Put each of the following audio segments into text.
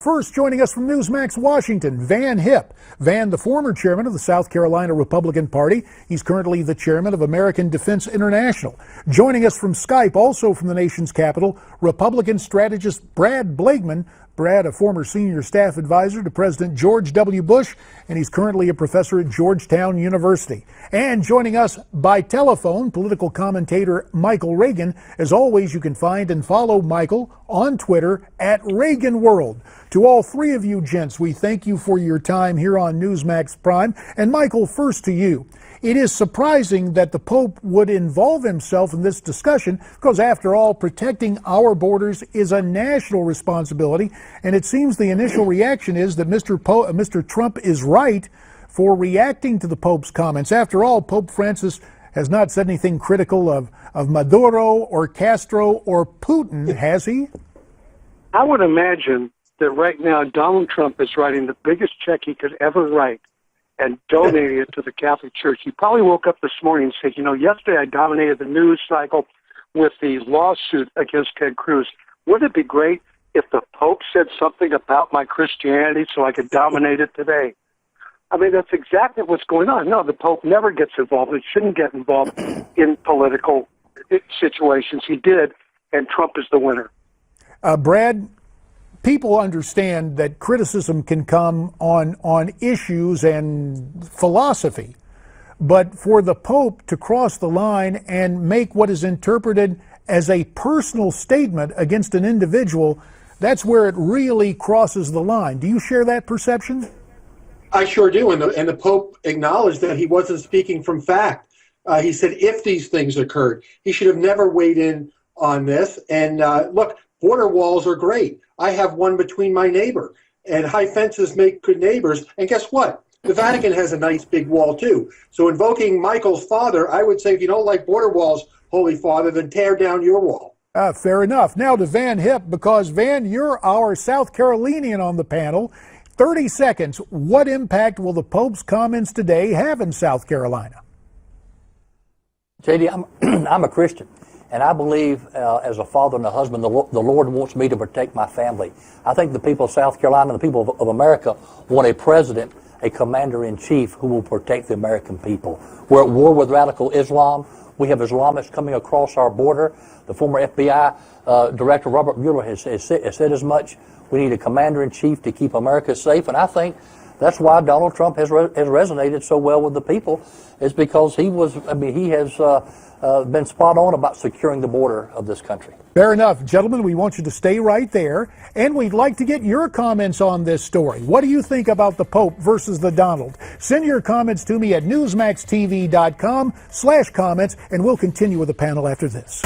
First, joining us from Newsmax, Washington, Van Hipp. Van, the former chairman of the South Carolina Republican Party. He's currently the chairman of American Defense International. Joining us from Skype, also from the nation's capital, Republican strategist Brad Blakeman. Brad, a former senior staff advisor to President George W. Bush, and he's currently a professor at Georgetown University. And joining us by telephone, political commentator Michael Reagan. As always, you can find and follow Michael on Twitter at Reagan World. To all three of you gents, we thank you for your time here on Newsmax Prime. And Michael, first to you. It is surprising that the Pope would involve himself in this discussion because, after all, protecting our borders is a national responsibility. And it seems the initial reaction is that Mr. Trump is right for reacting to the Pope's comments. After all, Pope Francis has not said anything critical of Maduro or Castro or Putin, has he? I would imagine that right now Donald Trump is writing the biggest check he could ever write and donating it to the Catholic Church. He probably woke up this morning and said, yesterday I dominated the news cycle with the lawsuit against Ted Cruz. Wouldn't it be great if the Pope said something about my Christianity so I could dominate it today? I mean, that's exactly what's going on. No, the Pope never gets involved. He shouldn't get involved in political situations. He did, and Trump is the winner. Brad, people understand that criticism can come on issues and philosophy, but for the Pope to cross the line and make what is interpreted as a personal statement against an individual, that's where it really crosses the line. Do you share that perception? I sure do, and the Pope acknowledged that he wasn't speaking from fact. He said if these things occurred, he should have never weighed in on this. And look, border walls are great. I have one between my neighbor, and high fences make good neighbors. And guess what? The Vatican has a nice big wall too. So invoking Michael's father, I would say if you don't like border walls, Holy Father, then tear down your wall. Fair enough. Now to Van Hipp, because Van, you're our South Carolinian on the panel. 30 seconds. What impact will the Pope's comments today have in South Carolina? JD, I'm a Christian, and I believe as a father and a husband, the Lord wants me to protect my family. I think the people of South Carolina, the people of America, want a president, a commander-in-chief who will protect the American people. We're at war with radical Islam. We have Islamists coming across our border. The former FBI Director Robert Mueller has said as much. We need a commander-in-chief to keep America safe, and I think that's why Donald Trump has resonated so well with the people, is because he has been spot on about securing the border of this country. Fair enough. Gentlemen, we want you to stay right there, and we'd like to get your comments on this story. What do you think about the Pope versus the Donald? Send your comments to me at newsmaxtv.com/comments, and we'll continue with the panel after this.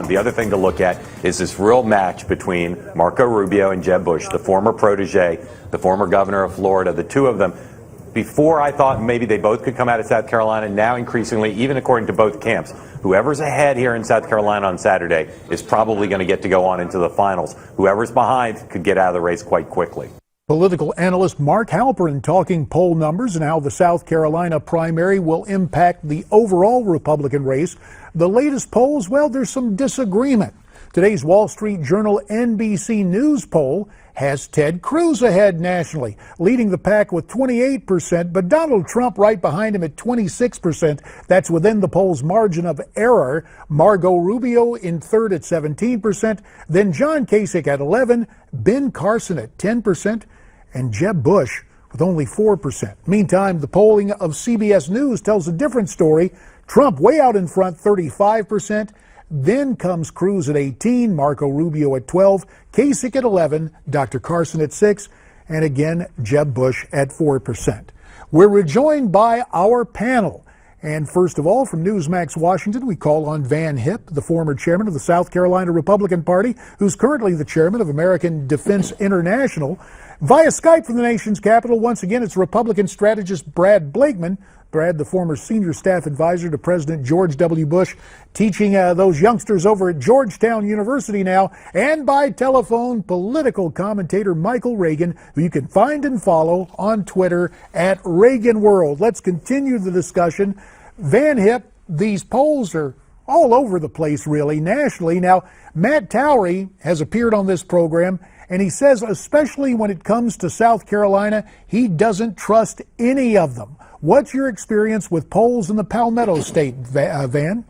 The other thing to look at is this real match between Marco Rubio and Jeb Bush, the former protege, the former governor of Florida, the two of them. Before, I thought maybe they both could come out of South Carolina. Now, increasingly, even according to both camps, whoever's ahead here in South Carolina on Saturday is probably going to get to go on into the finals. Whoever's behind could get out of the race quite quickly. Political analyst Mark Halperin talking poll numbers and how the South Carolina primary will impact the overall Republican race. The latest polls, well, there's some disagreement. Today's Wall Street Journal NBC News poll has Ted Cruz ahead nationally, leading the pack with 28%, but Donald Trump right behind him at 26%. That's within the poll's margin of error. Marco Rubio in third at 17%, then John Kasich at 11%, Ben Carson at 10%, and Jeb Bush with only 4%. Meantime, the polling of CBS News tells a different story. Trump way out in front, 35%. Then comes Cruz at 18%, Marco Rubio at 12%, Kasich at 11%, Dr. Carson at 6%, and again, Jeb Bush at 4%. We're rejoined by our panel. And first of all, from Newsmax Washington, we call on Van Hipp, the former chairman of the South Carolina Republican Party, who's currently the chairman of American Defense International. Via Skype from the nation's capital, once again, it's Republican strategist Brad Blakeman. Brad, the former senior staff advisor to President George W. Bush, teaching those youngsters over at Georgetown University now. And by telephone, political commentator Michael Reagan, who you can find and follow on Twitter at Reagan World. Let's continue the discussion. Van Hipp, these polls are all over the place, really, nationally. Now, Matt Towery has appeared on this program, and he says, especially when it comes to South Carolina, he doesn't trust any of them. What's your experience with polls in the Palmetto State, Van?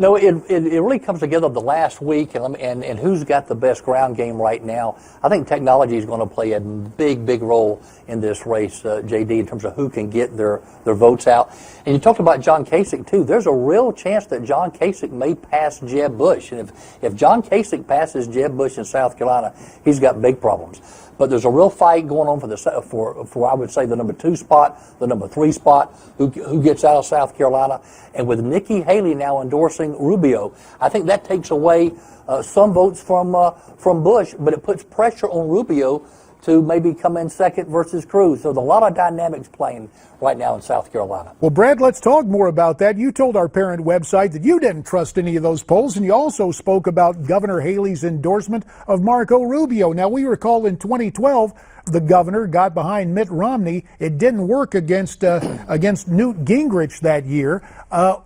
No, it really comes together the last week and who's got the best ground game right now. I think technology is going to play a big role in this race, JD, in terms of who can get their votes out. And you talked about John Kasich, too. There's a real chance that John Kasich may pass Jeb Bush. And if John Kasich passes Jeb Bush in South Carolina, he's got big problems. But there's a real fight going on for I would say the number 2 spot, the number 3 spot, who gets out of South Carolina. And with Nikki Haley now endorsing Rubio, I think that takes away some votes from Bush, but it puts pressure on Rubio to maybe come in second versus Cruz. So there's a lot of dynamics playing right now in South Carolina. Well, Brad, let's talk more about that. You told our parent website that you didn't trust any of those polls, and you also spoke about Governor Haley's endorsement of Marco Rubio. Now, we recall in 2012, the governor got behind Mitt Romney. It didn't work against Newt Gingrich that year.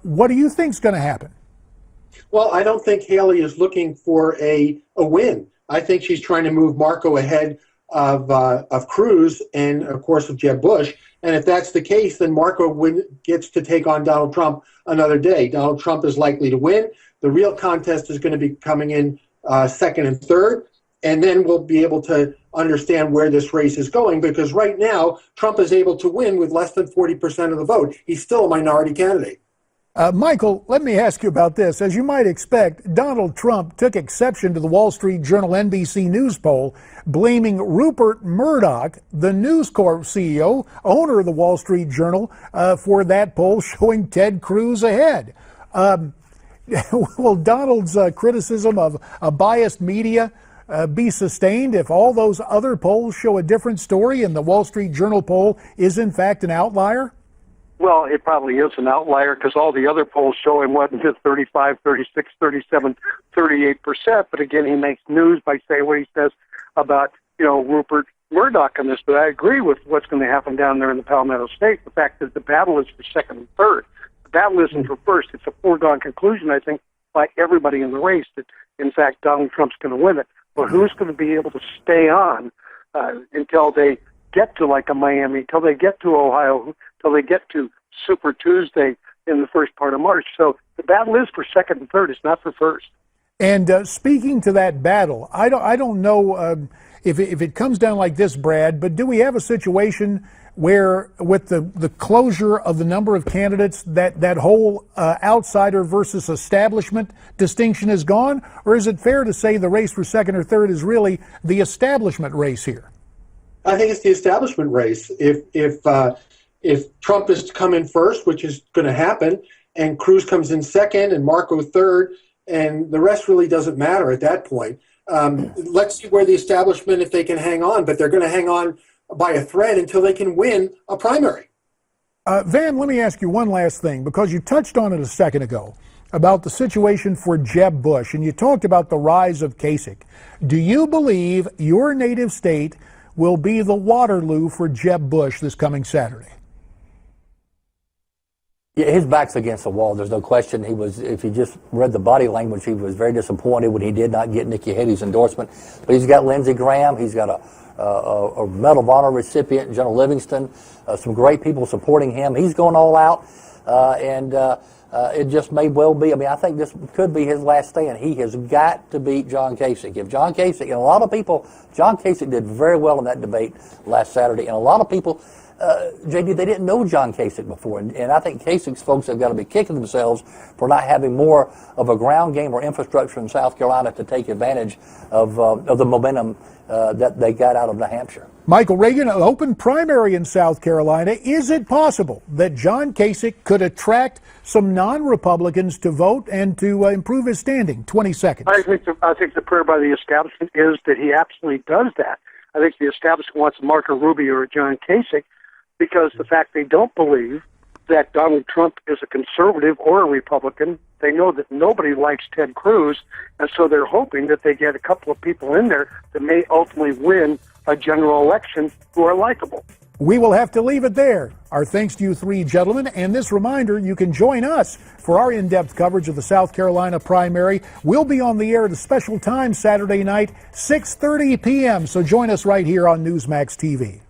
What do you think is going to happen? Well, I don't think Haley is looking for a win. I think she's trying to move Marco ahead of Cruz and, of course, of Jeb Bush. And if that's the case, then Marco gets to take on Donald Trump another day. Donald Trump is likely to win. The real contest is going to be coming in second and third. And then we'll be able to understand where this race is going, because right now, Trump is able to win with less than 40% of the vote. He's still a minority candidate. Michael, let me ask you about this. As you might expect, Donald Trump took exception to the Wall Street Journal NBC News poll, blaming Rupert Murdoch, the News Corp CEO, owner of the Wall Street Journal, for that poll showing Ted Cruz ahead. Will Donald's criticism of a biased media be sustained if all those other polls show a different story and the Wall Street Journal poll is in fact an outlier? Well, it probably is an outlier because all the other polls show him, 35, 36, 37, 38%. But again, he makes news by saying what he says about, Rupert Murdoch on this. But I agree with what's going to happen down there in the Palmetto State. The fact that the battle is for second and third. The battle isn't for first. It's a foregone conclusion, I think, by everybody in the race that, in fact, Donald Trump's going to win it. But who's going to be able to stay on until they get to like a Miami, till they get to Ohio, till they get to Super Tuesday in the first part of March. So the battle is for second and third. It's not for first. And speaking to that battle, I don't know if it comes down like this, Brad, but do we have a situation where with the closure of the number of candidates that whole outsider versus establishment distinction is gone? Or is it fair to say the race for second or third is really the establishment race here? I think it's the establishment race. If Trump is to come in first, which is going to happen, and Cruz comes in second and Marco third, and the rest really doesn't matter at that point. Let's see where the establishment, if they can hang on, but they're going to hang on by a thread until they can win a primary. Van, let me ask you one last thing, because you touched on it a second ago about the situation for Jeb Bush, and you talked about the rise of Kasich. Do you believe your native state will be the Waterloo for Jeb Bush this coming Saturday? Yeah, his back's against the wall. There's no question. If you just read the body language, he was very disappointed when he did not get Nikki Haley's endorsement. But he's got Lindsey Graham. He's got a Medal of Honor recipient, General Livingston, some great people supporting him. He's going all out, and it just may well be. I mean, I think this could be his last stand. He has got to beat John Kasich. If John Kasich, and a lot of people, John Kasich did very well in that debate last Saturday, and a lot of people, JD, they didn't know John Kasich before, and I think Kasich's folks have got to be kicking themselves for not having more of a ground game or infrastructure in South Carolina to take advantage of the momentum that they got out of New Hampshire. Michael Reagan, an open primary in South Carolina. Is it possible that John Kasich could attract some non-Republicans to vote and to improve his standing? 20 seconds. I think the prayer by the establishment is that he absolutely does that. I think the establishment wants Marco Rubio or John Kasich because the fact they don't believe that Donald Trump is a conservative or a Republican. They know that nobody likes Ted Cruz, and so they're hoping that they get a couple of people in there that may ultimately win a general election who are likable. We will have to leave it there. Our thanks to you three gentlemen, and this reminder, you can join us for our in-depth coverage of the South Carolina primary. We'll be on the air at a special time Saturday night, 6:30 p.m., so join us right here on Newsmax TV.